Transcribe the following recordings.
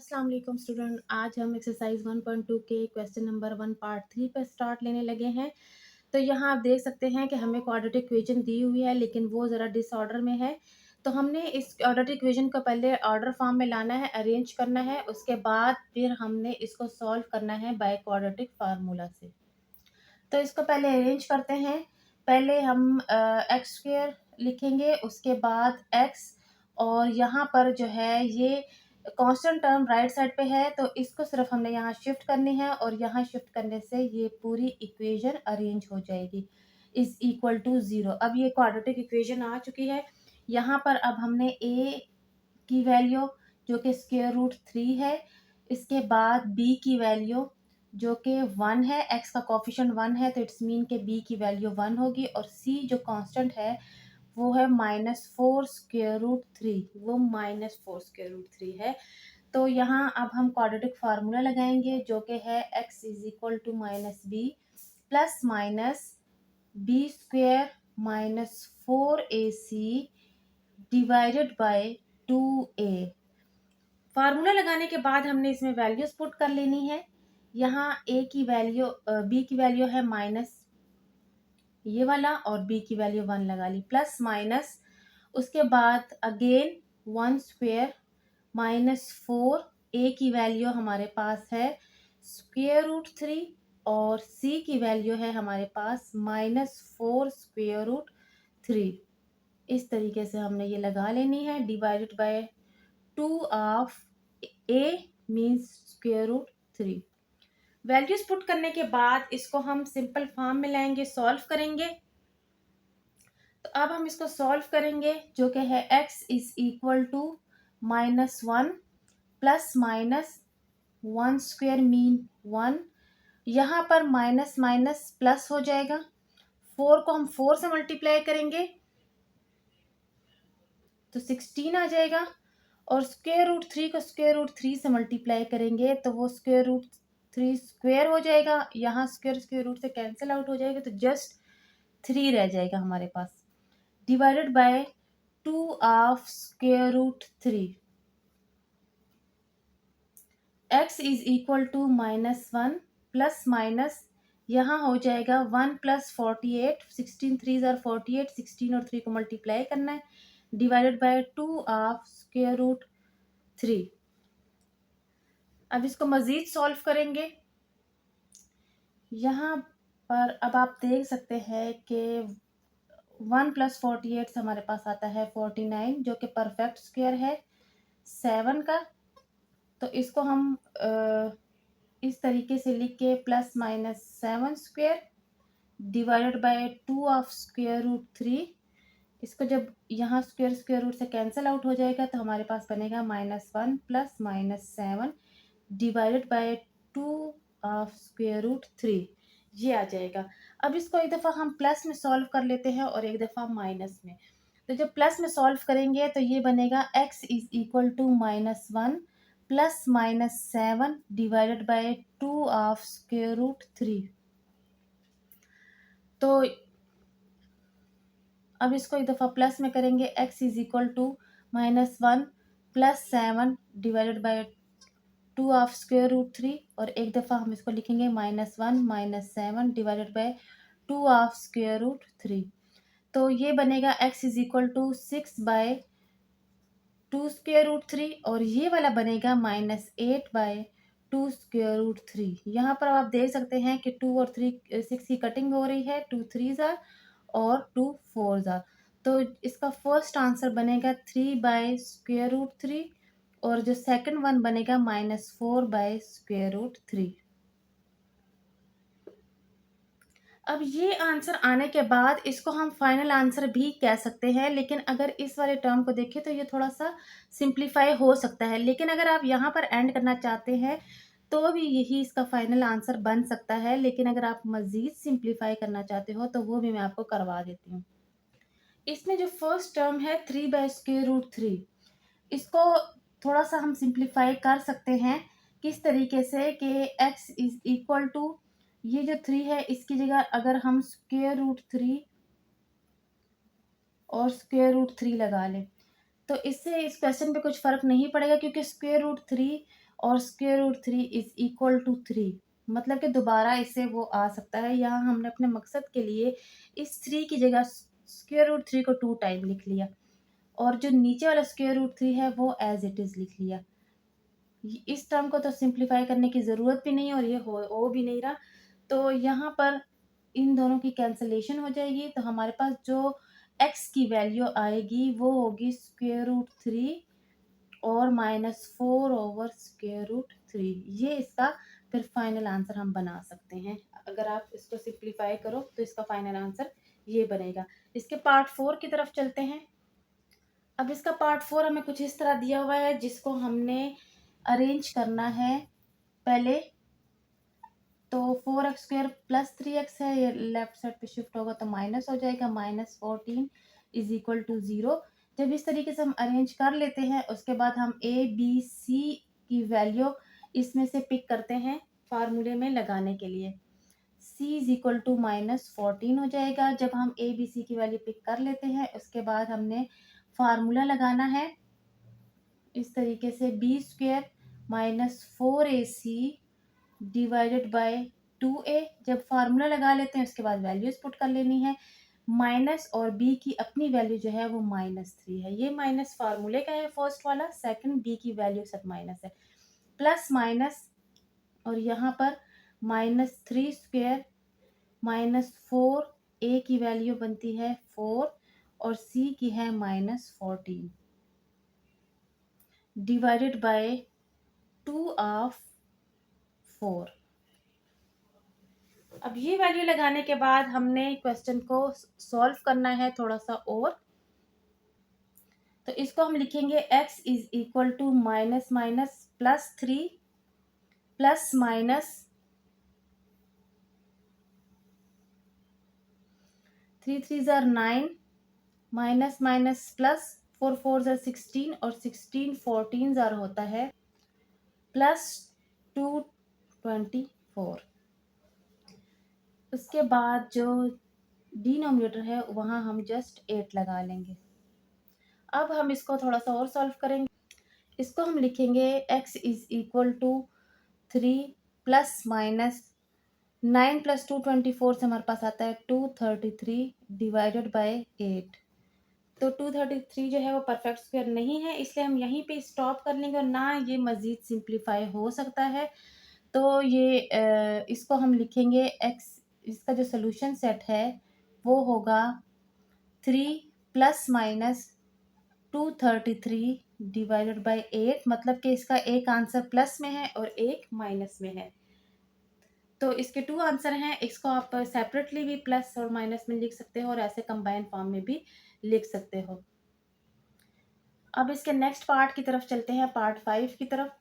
अस्सलाम वालेकुम स्टूडेंट। आज हम एक्सरसाइज 1.2 के क्वेश्चन नंबर 1 पार्ट 3 पर स्टार्ट लेने लगे हैं। तो यहाँ आप देख सकते हैं कि हमें क्वाड्रेटिक इक्वेशन दी हुई है, लेकिन वो ज़रा डिसऑर्डर में है। तो हमने इस क्वाड्रेटिक इक्वेशन को पहले ऑर्डर फॉर्म में लाना है, अरेंज करना है, उसके बाद फिर हमने इसको सॉल्व करना है बाय क्वाड्रेटिक फार्मूला से। तो इसको पहले अरेंज करते हैं। पहले हम एक्स स्क्वेयर लिखेंगे, उसके बाद एक्स, और यहाँ पर जो है ये कांस्टेंट टर्म राइट साइड पे है, तो इसको सिर्फ हमने यहाँ शिफ्ट करनी है, और यहाँ शिफ्ट करने से ये पूरी इक्वेशन अरेंज हो जाएगी इज इक्वल टू 0। अब ये क्वाड्रेटिक इक्वेशन आ चुकी है। यहाँ पर अब हमने ए की वैल्यू जो कि स्क्वायर रूट 3 है, इसके बाद बी की वैल्यू जो कि 1 है, एक्स का कोफिशिएंट 1 है, तो इट्स मीन के बी की वैल्यू 1 होगी, और सी जो कांस्टेंट है वो है -4 स्क्वायर रूट 3, वो -4 स्क्वायर रूट 3 है। तो यहाँ अब हम क्वाड्रेटिक फार्मूला लगाएंगे जो कि है x is equal to minus b plus minus b square minus 4ac divided by 2a। Formula लगाने के बाद हमने इसमें वैल्यूज पुट कर लेनी है। यहाँ a की वैल्यू b की वैल्यू है माइनस ये वाला, और b की वैल्यू 1 लगा ली, प्लस माइनस उसके बाद अगेन 1 स्क्वेयर -4, a की वैल्यू हमारे पास है स्क्वेयर रूट 3, और c की वैल्यू है हमारे पास -4 स्क्वेयर रूट 3। इस तरीके से हमने ये लगा लेनी है, divided by 2 of a means square root 3। Values put करने के बाद इसको हम सिंपल फॉर्म में लाएंगे, सॉल्व करेंगे। तो अब हम इसको सॉल्व करेंगे जो कि है x is equal to -1 plus minus 1 square mean 1। यहाँ पर माइनस माइनस प्लस हो जाएगा, 4 को हम 4 से मल्टीप्लाई करेंगे तो 16 आ जाएगा, और स्क्वेयर रूट 3 को स्क्वेयर रूट 3 से मल्टीप्लाई करेंगे तो वो स्क्वेयर रूट 3 स्क्वेयर हो जाएगा, यहाँ स्क्वेयर स्क्वेयर रूट से कैंसिल आउट हो जाएगा, तो जस्ट 3 रह जाएगा हमारे पास, divided by 2 of square root 3। x is equal to -1 plus minus यहाँ हो जाएगा 1 प्लस 48, 16 3 ज़ार 48, 16 और 3 को मल्टीप्लाई करना है, divided by 2 of square root 3। अब इसको मज़ीद सॉल्व करेंगे। यहाँ पर अब आप देख सकते हैं कि 1 प्लस 48 से हमारे पास आता है 49, जो कि परफेक्ट स्क्वायर है 7 का। तो इसको हम इस तरीके से लिख के +-7 square divided by 2 of square root 3। इसको जब यहाँ स्क्वायर स्क्वायर रूट से कैंसिल आउट हो जाएगा तो हमारे पास बनेगा -1 plus -7 divided by 2 of square root 3, ये आ जाएगा। अब इसको एक दफ़ा हम प्लस में सॉल्व कर लेते हैं और एक दफ़ा माइनस में। तो जब प्लस में सॉल्व करेंगे तो ये बनेगा x is equal to -1 plus -7 divided by 2 of square root 3। तो अब इसको एक दफ़ा प्लस में करेंगे, x is equal to -1 plus 7 divided by 2 of square root 3, और एक दफ़ा हम इसको लिखेंगे -1 -7 divided by 2 of square root 3। तो ये बनेगा x is equal to 6 by 2 square root 3, और ये वाला बनेगा -8 बाय 2 स्क्वायर रूट 3। यहाँ पर आप देख सकते हैं कि 2 और 3 6 की कटिंग हो रही है, 2 3 ज़ार और 2 4 ज़ार। तो इसका फर्स्ट आंसर बनेगा 3 बाय स्क्वायर रूट 3, और जो सेकंड वन बनेगा -4 बाय स्क्वायर रूट 3। अब ये आंसर आने के बाद इसको हम फाइनल आंसर भी कह सकते हैं, लेकिन अगर इस वाले टर्म को देखें तो ये थोड़ा सा सिंप्लीफाई हो सकता है, लेकिन अगर आप यहाँ पर एंड करना चाहते हैं तो भी यही इसका फाइनल आंसर बन सकता है, लेकिन अगर आप मज़ीद सिंप्लीफाई करना चाहते हो तो वो भी मैं आपको करवा देती हूँ। इसमें जो फर्स्ट टर्म है 3 बाय स्क्वायर रूट 3, इसको थोड़ा सा हम सिंप्लीफाई कर सकते हैं किस तरीके से कि x इज इक्वल टू ये जो 3 है इसकी जगह अगर हम स्क्वायर रूट 3 और स्क्वायर रूट 3 लगा लें तो इससे इस क्वेश्चन पे कुछ फ़र्क नहीं पड़ेगा, क्योंकि स्क्वायर रूट 3 और square root 3 is equal to 3, मतलब कि दोबारा इससे वो आ सकता है। यहाँ हमने अपने मकसद के लिए इस 3 की जगह स्क्वायर रूट 3 को 2 टाइम लिख लिया, और जो नीचे वाला स्क्वायर रूट 3 है वो एज इट इज़ लिख लिया। इस टर्म को तो सिंप्लीफाई करने की ज़रूरत भी नहीं है, और ये हो भी नहीं रहा। तो यहाँ पर इन दोनों की कैंसलेशन हो जाएगी, तो हमारे पास जो x की वैल्यू आएगी वो होगी स्क्वायर रूट 3 और -4 ओवर स्क्वायर रूट 3। ये इसका फिर फाइनल आंसर हम बना सकते हैं। अगर आप इसको सिंप्लीफाई करो तो इसका फाइनल आंसर ये बनेगा। इसके पार्ट 4 की तरफ चलते हैं। अब इसका पार्ट 4 हमें कुछ इस तरह दिया हुआ है, जिसको हमने अरेंज करना है पहले। तो 4x² प्लस 3x है, ये लेफ्ट साइड पे शिफ्ट होगा तो माइनस हो जाएगा, -14 इज इक्वल टू 0। जब इस तरीके से हम अरेंज कर लेते हैं, उसके बाद हम a b c की वैल्यू इसमें से पिक करते हैं फार्मूले में लगाने के लिए। c इज इक्वल टू -14 हो जाएगा। जब हम a b c की वैल्यू पिक कर लेते हैं, उसके बाद हमने फार्मूला लगाना है इस तरीके से, b² -4ac divided by 2a। जब फार्मूला लगा लेते हैं उसके बाद वैल्यूज पुट कर लेनी है। माइनस और b की अपनी वैल्यू जो है वो -3 है। ये माइनस फार्मूले का है फर्स्ट वाला, सेकंड b की वैल्यू के साथ माइनस है। प्लस माइनस, और यहाँ पर -3² -4, a की वैल्यू बनती है 4 और c की है -14 डिवाइडेड बाय 2 ऑफ 4। अब ये वैल्यू लगाने के बाद हमने क्वेश्चन को सॉल्व करना है थोड़ा सा और। तो इसको हम लिखेंगे x is equal to minus minus +3 plus minus 3 3 ज़ार 9 माइनस माइनस प्लस 4 4 ज़ार 16 और 16 14 ज़ार होता है +224। उसके बाद जो डिनोमिनेटर है वहाँ हम जस्ट 8 लगा लेंगे। अब हम इसको थोड़ा सा और सॉल्व करेंगे। इसको हम लिखेंगे x is equal to 3 plus minus 9 + 2 24 से हमारे पास आता है 233 डिवाइडेड बाय 8। तो 233 जो है वो परफेक्ट स्क्वायर नहीं है, इसलिए हम यहीं पे स्टॉप कर लेंगे और ना ये मज़ीद सिंप्लीफाई हो सकता है। तो ये इसको हम लिखेंगे x, इसका जो सोल्यूशन सेट है वो होगा 3 प्लस माइनस 233 डिवाइडेड बाय 8, मतलब कि इसका एक आंसर प्लस में है और एक माइनस में है। तो इसके 2 आंसर हैं। इसको आप सेपरेटली भी प्लस और माइनस में लिख सकते हो और ऐसे कंबाइन फॉर्म में भी लिख सकते हो। अब इसके नेक्स्ट पार्ट की तरफ चलते हैं, पार्ट 5 की तरफ।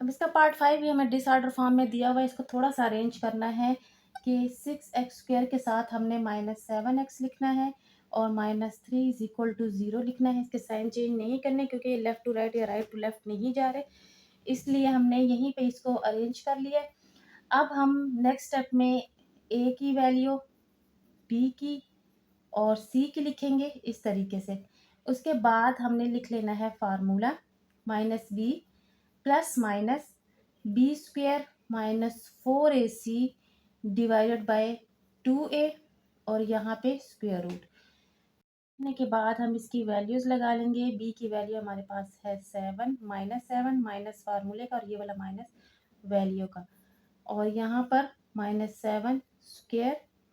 अब इसका पार्ट 5 भी हमें डिसऑर्डर फॉर्म में दिया हुआ है। इसको थोड़ा सा अरेंज करना है कि 6x² के साथ हमने -7x लिखना है और -3 इज इक्वल टू 0 लिखना है। इसके साइन चेंज नहीं करने, क्योंकि ये लेफ़्ट टू राइट या राइट टू लेफ़्ट नहीं जा रहे, इसलिए हमने यहीं पे इसको अरेंज कर लिया है। अब हम नेक्स्ट स्टेप में a की वैल्यू, b की और c की लिखेंगे इस तरीके से। उसके बाद हमने लिख लेना है formula -b plus minus b² -4ac divided by 2a और यहाँ पे स्क्वायर रूट करने के बाद हम इसकी वैल्यूज़ लगा लेंगे। b की वैल्यू हमारे पास है 7 -7 माइनस फार्मूले का और ये वाला माइनस वैल्यू का, और यहाँ पर -7²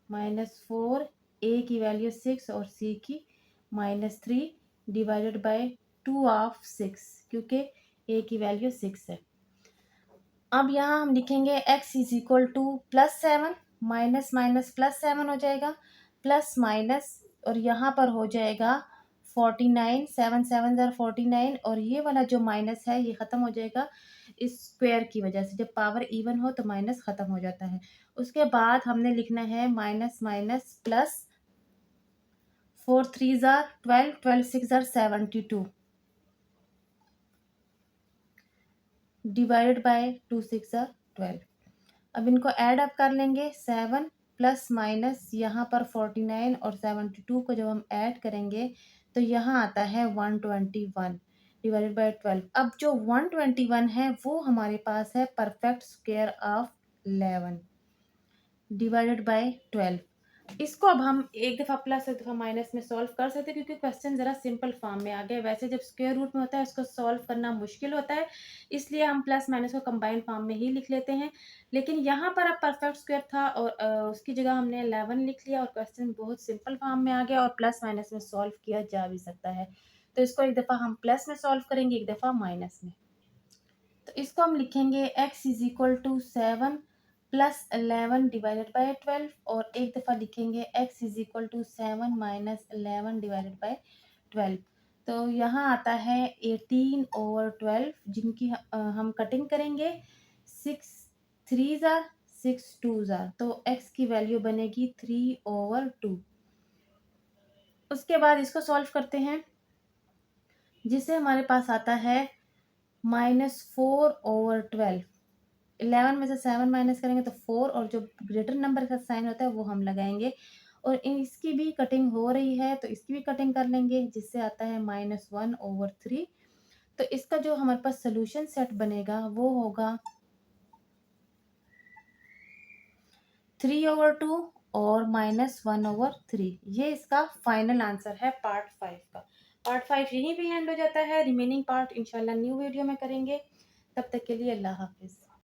-4, a की वैल्यू 6 और c की -3 डिवाइडेड बाय 2 ऑफ 6, क्योंकि a की वैल्यू 6 है। अब यहाँ हम लिखेंगे x is equal to +7 minus minus +7 हो जाएगा, प्लस माइनस, और यहाँ पर हो जाएगा 49, 7 7 ज़ार 49, और ये वाला जो माइनस है ये ख़त्म हो जाएगा इस स्क्वायर की वजह से। जब पावर इवन हो तो माइनस ख़त्म हो जाता है। उसके बाद हमने लिखना है माइनस माइनस प्लस 4 3 ज़ार 12, 12 6 ज़ार 72 डिवाइडेड बाय 2 6 ज़ार 12। अब इनको ऐड अप कर लेंगे, 7 प्लस माइनस यहाँ पर 49 और 72 को जब हम ऐड करेंगे तो यहाँ आता है 121 डिवाइडेड बाय 12। अब जो 121 है वो हमारे पास है perfect square of 11 divided by 12। इसको अब हम एक दफ़ा प्लस एक दफ़ा माइनस में सॉल्व कर सकते हैं क्योंकि क्वेश्चन ज़रा सिंपल फॉर्म में आ गया। वैसे जब स्क्वायर रूट में होता है इसको सॉल्व करना मुश्किल होता है, इसलिए हम प्लस माइनस को कंबाइन फॉर्म में ही लिख लेते हैं। लेकिन यहाँ पर अब परफेक्ट स्क्वायर था और उसकी जगह हमने 11 लिख लिया और क्वेश्चन बहुत सिंपल फॉर्म में आ गया और प्लस माइनस में सॉल्व किया जा भी सकता है। तो इसको एक दफ़ा हम प्लस में सॉल्व करेंगे, एक दफ़ा माइनस में। तो इसको हम लिखेंगे x is equal to 7 plus 11 divided by 12 और एक दफ़ा लिखेंगे x is equal to 7 minus 11 divided by 12। तो यहाँ आता है 18/12 जिनकी हम कटिंग करेंगे। 6 3 ज़ार 6 2 ज़ार तो x की वैल्यू बनेगी 3/2। उसके बाद इसको सॉल्व करते हैं जिससे हमारे पास आता है -4/12। 11 में से 7 माइनस करेंगे तो 4 और जो ग्रेटर नंबर का साइन होता है वो हम लगाएंगे और इसकी भी कटिंग हो रही है तो इसकी भी कटिंग कर लेंगे जिससे आता है -1/3। तो इसका जो हमारे पास सोल्यूशन सेट बनेगा वो होगा 3/2 और -1/3। ये इसका फाइनल आंसर है पार्ट 5 का। पार्ट 5 यहीं पे एंड हो जाता है। रिमेनिंग पार्ट इंशाल्लाह न्यू वीडियो में करेंगे। तब तक के लिए अल्लाह हाफिज़।